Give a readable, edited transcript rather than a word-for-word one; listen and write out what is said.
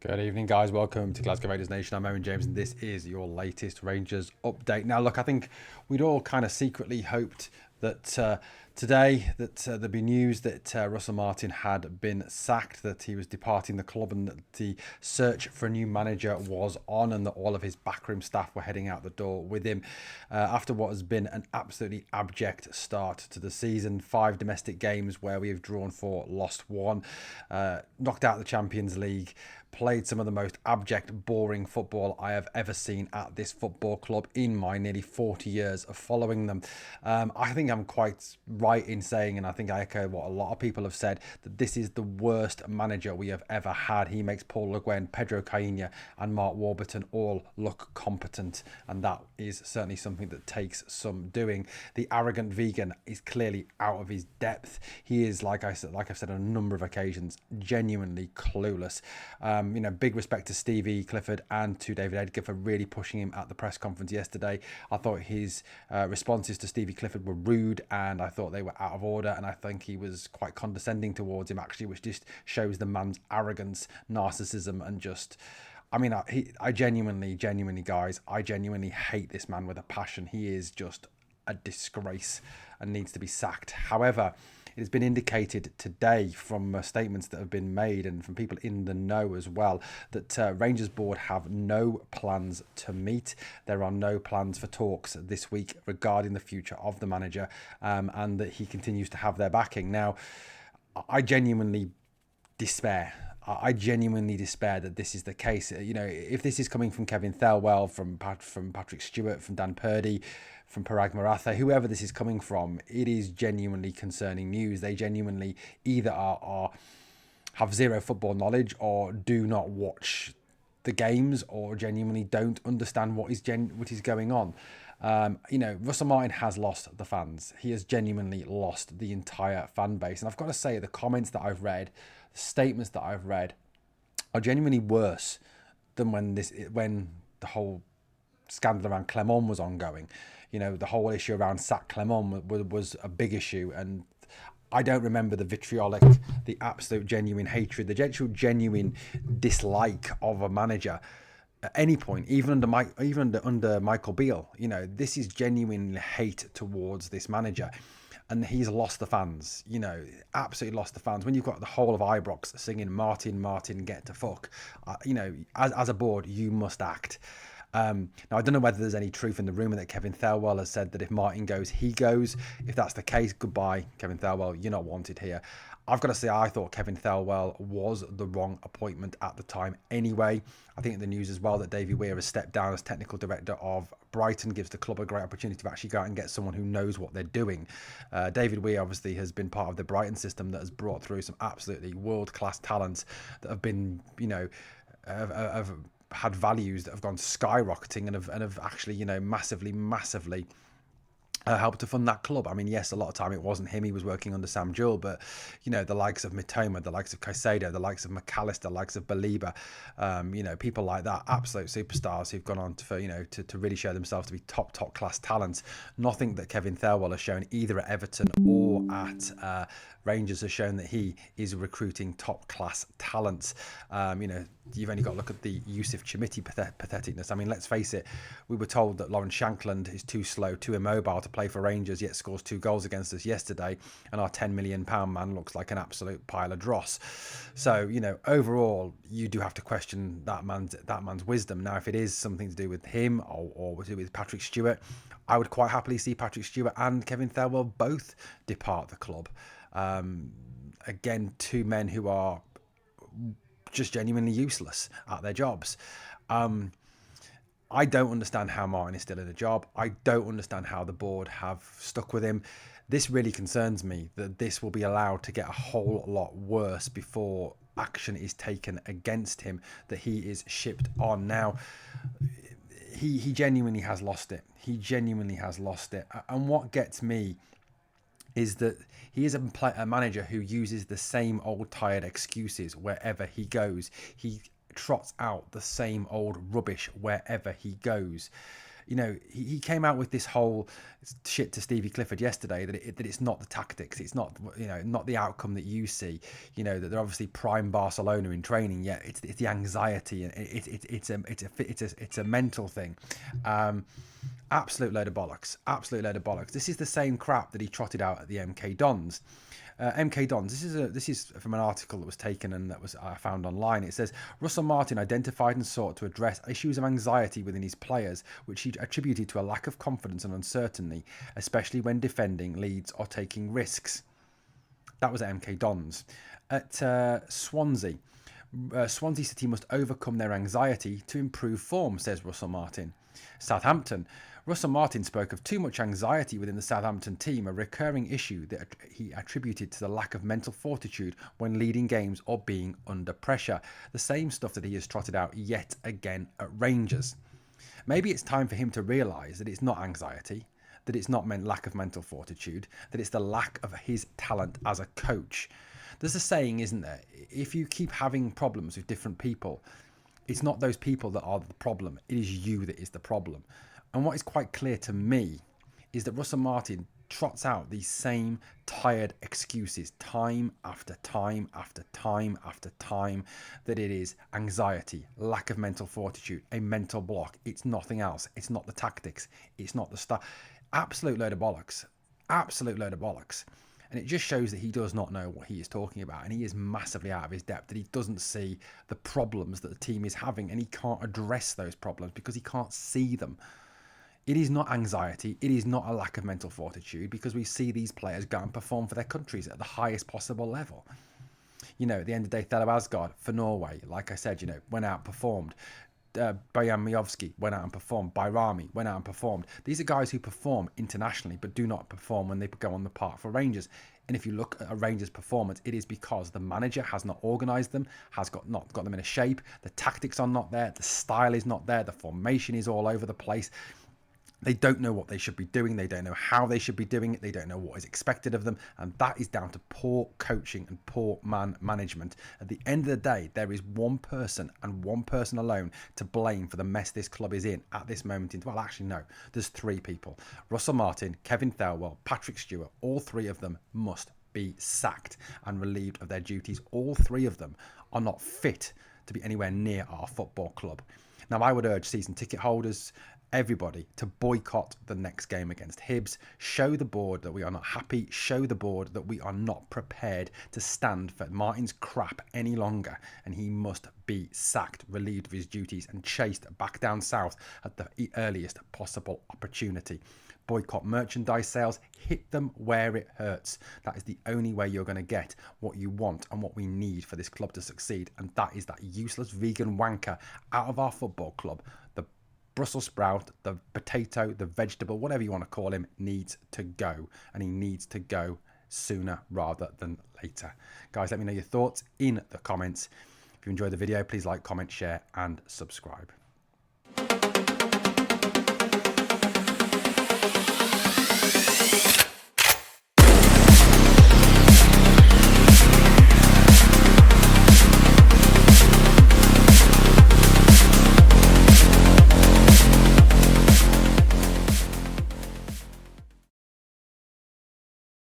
Good evening, guys. Welcome to Glasgow Rangers Nation. I'm Owen James, and this is your latest Rangers update. Now, look, I think we'd all kind of secretly hoped that today there'd be news that Russell Martin had been sacked, that he was departing the club, and that the search for a new manager was on, and that all of his backroom staff were heading out the door with him after what has been an absolutely abject start to the season. 5 domestic games where we have drawn 4, lost 1, knocked out the Champions League, played some of the most abject, boring football I have ever seen at this football club in my nearly 40 years of following them. I think I'm quite right in saying, and I think I echo what a lot of people have said, that this is the worst manager we have ever had. He makes Paul Le Guen, Pedro Caixinha and Mark Warburton all look competent, and that is certainly something that takes some doing. The arrogant vegan is clearly out of his depth. He is, like I've said on a number of occasions, genuinely clueless. Big respect to Stevie Clifford and to David Edgar for really pushing him at the press conference yesterday. I thought his responses to Stevie Clifford were rude, and I thought they were out of order, and I think he was quite condescending towards him, actually, which just shows the man's arrogance, narcissism, and just... I genuinely, guys, I genuinely hate this man with a passion. He is just a disgrace and needs to be sacked. However, it has been indicated today from statements that have been made and from people in the know as well that Rangers board have no plans to meet. There are no plans for talks this week regarding the future of the manager, and that he continues to have their backing. Now, I genuinely despair. I genuinely despair that this is the case. If this is coming from Kevin Thelwell, from Patrick Stewart, from Dan Purdy, from Parag Marathe, whoever this is coming from, it is genuinely concerning news. They genuinely either have zero football knowledge, or do not watch the games, or genuinely don't understand what is going on. Russell Martin has lost the fans. He has genuinely lost the entire fan base. And I've got to say, the comments that I've read, the statements that I've read, are genuinely worse than when the whole scandal around Clement was ongoing. The whole issue around Sack Clement was a big issue, and I don't remember the vitriolic, the absolute genuine hatred, the genuine dislike of a manager at any point, even under Michael Beale. This is genuine hate towards this manager, and he's lost the fans. Absolutely lost the fans. When you've got the whole of Ibrox singing "Martin, Martin, get to fuck," as a board, you must act. Now, I don't know whether there's any truth in the rumour that Kevin Thelwell has said that if Martin goes, he goes. If that's the case, goodbye, Kevin Thelwell. You're not wanted here. I've got to say, I thought Kevin Thelwell was the wrong appointment at the time anyway. I think the news as well that Davy Weir has stepped down as technical director of Brighton gives the club a great opportunity to actually go out and get someone who knows what they're doing. David Weir obviously has been part of the Brighton system that has brought through some absolutely world-class talents that have been, have had values that have gone skyrocketing and have actually, massively helped to fund that club. I mean, yes, a lot of time it wasn't him. He was working under Sam Jewell, but the likes of Mitoma, the likes of Caicedo, the likes of McAllister, the likes of Baliba, people like that, absolute superstars who've gone on to really show themselves to be top class talents. Nothing that Kevin Thelwell has shown either at Everton or at Rangers has shown that he is recruiting top class talents. You've only got to look at the Yusuf Chimiti patheticness. I mean, let's face it, we were told that Lawrence Shankland is too slow, too immobile to play for Rangers, yet scores 2 goals against us yesterday, and our £10 million man looks like an absolute pile of dross. So, overall, you do have to question that man's wisdom. Now, if it is something to do with him or to do with Patrick Stewart, I would quite happily see Patrick Stewart and Kevin Thelwell both depart the club. Again, 2 men who are just genuinely useless at their jobs. I don't understand how Martin is still in a job. I don't understand how the board have stuck with him. This really concerns me, that this will be allowed to get a whole lot worse before action is taken against him, that he is shipped on. Now, he genuinely has lost it. He genuinely has lost it. And what gets me is that he is a manager who uses the same old tired excuses wherever he goes. He trots out the same old rubbish wherever he goes. he came out with this whole shit to Stevie Clifford yesterday that it's not the tactics, it's not not the outcome that you see. That they're obviously prime Barcelona in training, yet it's the anxiety, and it's a mental thing. Absolute load of bollocks. Absolute load of bollocks. This is the same crap that he trotted out at the MK Dons. MK Dons. This is from an article that was taken and I found online. It says Russell Martin identified and sought to address issues of anxiety within his players, which he attributed to a lack of confidence and uncertainty, especially when defending leads or taking risks. That was at MK Dons. At Swansea. Swansea City must overcome their anxiety to improve form, says Russell Martin. Southampton. Russell Martin spoke of too much anxiety within the Southampton team, a recurring issue that he attributed to the lack of mental fortitude when leading games or being under pressure. The same stuff that he has trotted out yet again at Rangers. Maybe it's time for him to realise that it's not anxiety, that it's not lack of mental fortitude, that it's the lack of his talent as a coach. There's a saying, isn't there? If you keep having problems with different people, it's not those people that are the problem. It is you that is the problem. And what is quite clear to me is that Russell Martin trots out these same tired excuses time after time after time after time, that it is anxiety, lack of mental fortitude, a mental block. It's nothing else. It's not the tactics. It's not the stuff. Absolute load of bollocks. Absolute load of bollocks. And it just shows that he does not know what he is talking about, and he is massively out of his depth, that he doesn't see the problems that the team is having, and he can't address those problems because he can't see them. It is not anxiety. It is not a lack of mental fortitude, because we see these players go and perform for their countries at the highest possible level. At the end of the day, Thela Asgard for Norway, like I said, went out and performed. Bojan Miovski went out and performed. Bayrami went out and performed. These are guys who perform internationally but do not perform when they go on the park for Rangers. And if you look at a Rangers performance, it is because the manager has not organised them, has not got them in a shape. The tactics are not there. The style is not there. The formation is all over the place. They don't know what they should be doing. They don't know how they should be doing it. They don't know what is expected of them. And that is down to poor coaching and poor man management. At the end of the day, there is one person and one person alone to blame for the mess this club is in at this moment. Well, actually, no. There's three people. Russell Martin, Kevin Thelwell, Patrick Stewart. All three of them must be sacked and relieved of their duties. All three of them are not fit to be anywhere near our football club. Now, I would urge season ticket holders, everybody, to boycott the next game against Hibs. Show the board that we are not happy. Show the board that we are not prepared to stand for Martin's crap any longer, and he must be sacked, relieved of his duties, and chased back down south at the earliest possible opportunity. Boycott merchandise sales. Hit them where it hurts. That is the only way you're going to get what you want and what we need for this club to succeed, and that is that useless vegan wanker out of our football club. The Brussels sprout, the potato, the vegetable, whatever you want to call him, needs to go. And he needs to go sooner rather than later. Guys, let me know your thoughts in the comments. If you enjoyed the video, please like, comment, share, and subscribe.